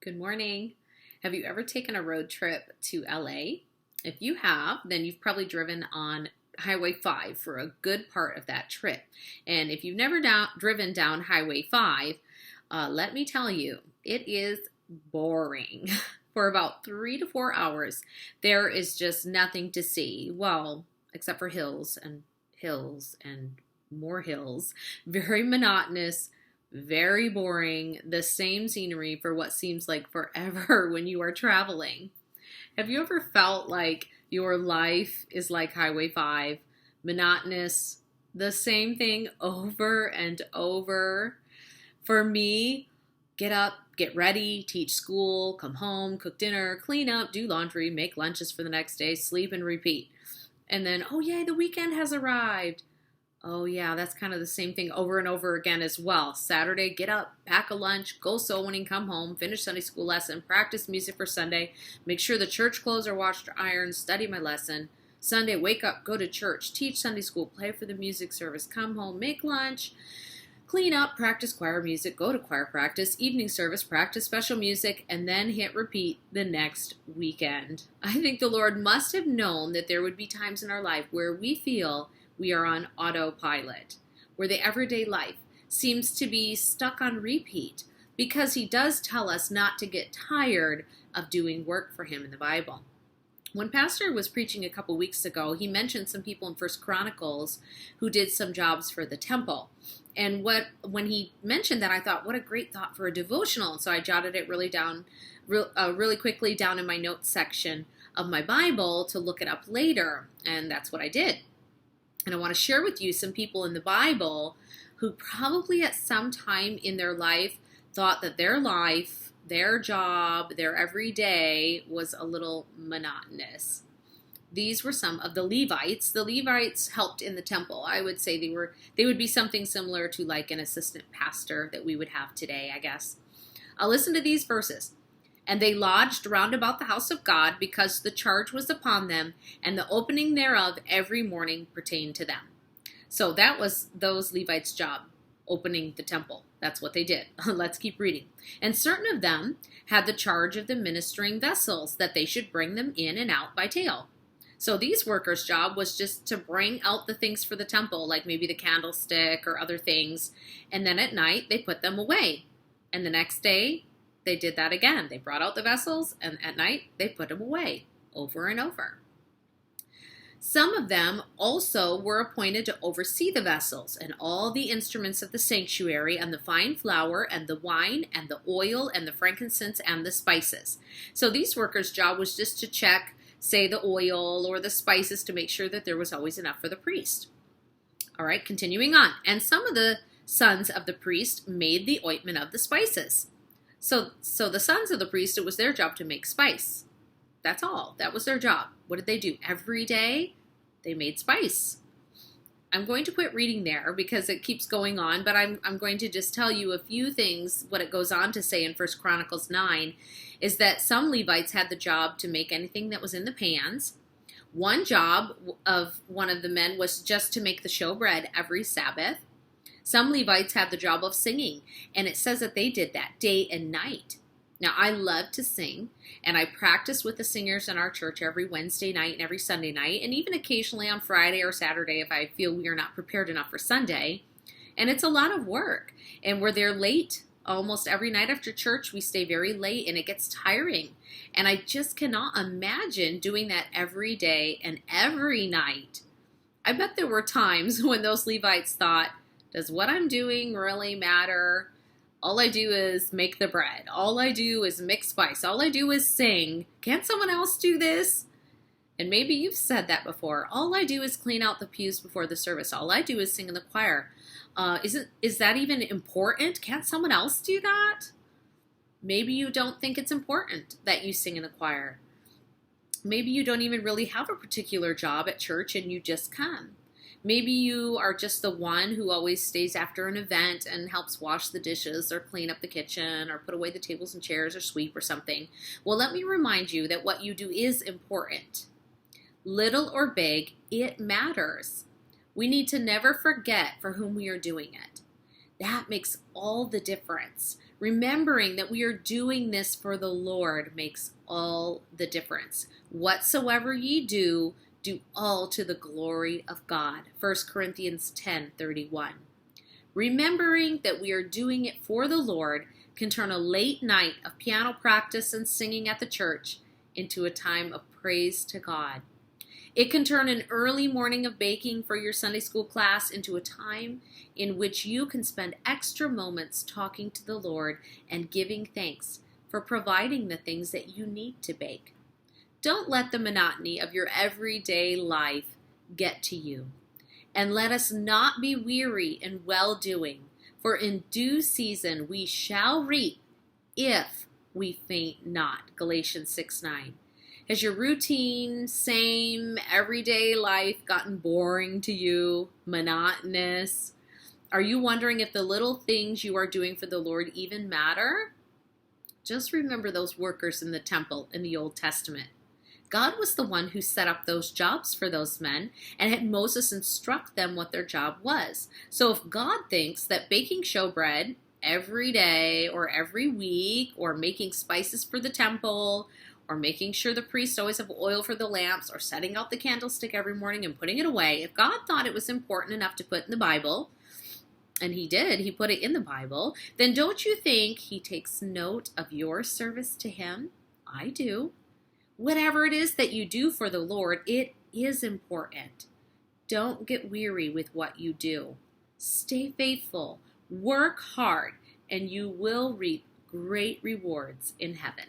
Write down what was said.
Good morning. Have you ever taken a road trip to LA? If you have, then you've probably driven on Highway 5 for a good part of that trip. And if you've never driven down Highway 5, let me tell you, it is boring. For about 3 to 4 hours, there is just nothing to see. Well, except for hills and more hills. Very monotonous, very boring, the same scenery for what seems like forever when you are traveling. Have you ever felt like your life is like Highway 5, monotonous, the same thing over and over? For me, get up, get ready, teach school, come home, cook dinner, clean up, do laundry, make lunches for the next day, sleep and repeat. And then, oh yay, the weekend has arrived. Oh yeah, that's kind of the same thing over and over again as well. Saturday, get up, pack a lunch, go soul winning, come home, finish Sunday school lesson, practice music for Sunday, make sure the church clothes are washed or ironed, study my lesson. Sunday, wake up, go to church, teach Sunday school, play for the music service, come home, make lunch, clean up, practice choir music, go to choir practice, evening service, practice special music, and then hit repeat the next weekend. I think the Lord must have known that there would be times in our life where we feel we are on autopilot, where the everyday life seems to be stuck on repeat, because he does tell us not to get tired of doing work for him in the Bible. When Pastor was preaching a couple weeks ago, he mentioned some people in First Chronicles who did some jobs for the temple. And when he mentioned that, I thought, what a great thought for a devotional. And so I jotted it really quickly down in my notes section of my Bible to look it up later. And that's what I did. And I want to share with you some people in the Bible who probably at some time in their life thought that their life, their job, their everyday was a little monotonous. These were some of the Levites. The Levites helped in the temple. I would say they would be something similar to like an assistant pastor that we would have today, I guess. Listen to these verses. And they lodged round about the house of God, because the charge was upon them, and the opening thereof every morning pertained to them. So that was those Levites' job, opening the temple. That's what they did. Let's keep reading. And certain of them had the charge of the ministering vessels, that they should bring them in and out by tale. So these workers' job was just to bring out the things for the temple, like maybe the candlestick or other things. And then at night, they put them away. And the next day, they did that again. They brought out the vessels, and at night, they put them away over and over. Some of them also were appointed to oversee the vessels and all the instruments of the sanctuary, and the fine flour and the wine and the oil and the frankincense and the spices. So these workers' job was just to check, say, the oil or the spices to make sure that there was always enough for the priest. All right, continuing on. And some of the sons of the priest made the ointment of the spices. So the sons of the priest, it was their job to make spice. That's all. That was their job. What did they do? Every day, they made spice. I'm going to quit reading there because it keeps going on, but I'm going to just tell you a few things. What it goes on to say in 1 Chronicles 9 is that some Levites had the job to make anything that was in the pans. One job of one of the men was just to make the showbread every Sabbath. Some Levites had the job of singing, and it says that they did that day and night. Now, I love to sing, and I practice with the singers in our church every Wednesday night and every Sunday night, and even occasionally on Friday or Saturday if I feel we are not prepared enough for Sunday. And it's a lot of work, and we're there late. Almost every night after church, we stay very late, and it gets tiring. And I just cannot imagine doing that every day and every night. I bet there were times when those Levites thought, does what I'm doing really matter? All I do is make the bread. All I do is mix spice. All I do is sing. Can't someone else do this? And maybe you've said that before. All I do is clean out the pews before the service. All I do is sing in the choir. Is that even important? Can't someone else do that? Maybe you don't think it's important that you sing in the choir. Maybe you don't even really have a particular job at church and you just come. Maybe you are just the one who always stays after an event and helps wash the dishes or clean up the kitchen or put away the tables and chairs or sweep or something. Well, let me remind you that what you do is important. Little or big, it matters. We need to never forget for whom we are doing it. That makes all the difference. Remembering that we are doing this for the Lord makes all the difference. Whatsoever ye do, do all to the glory of God. 1 Corinthians 10:31. Remembering that we are doing it for the Lord can turn a late night of piano practice and singing at the church into a time of praise to God. It can turn an early morning of baking for your Sunday school class into a time in which you can spend extra moments talking to the Lord and giving thanks for providing the things that you need to bake. Don't let the monotony of your everyday life get to you. And let us not be weary in well-doing, for in due season we shall reap if we faint not. Galatians 6:9. Has your routine, same, everyday life gotten boring to you, monotonous? Are you wondering if the little things you are doing for the Lord even matter? Just remember those workers in the temple in the Old Testament. God was the one who set up those jobs for those men and had Moses instruct them what their job was. So if God thinks that baking showbread every day or every week or making spices for the temple or making sure the priests always have oil for the lamps, or setting out the candlestick every morning and putting it away, if God thought it was important enough to put in the Bible, and he did, he put it in the Bible, then don't you think he takes note of your service to him? I do. Whatever it is that you do for the Lord, it is important. Don't get weary with what you do. Stay faithful, work hard, and you will reap great rewards in heaven.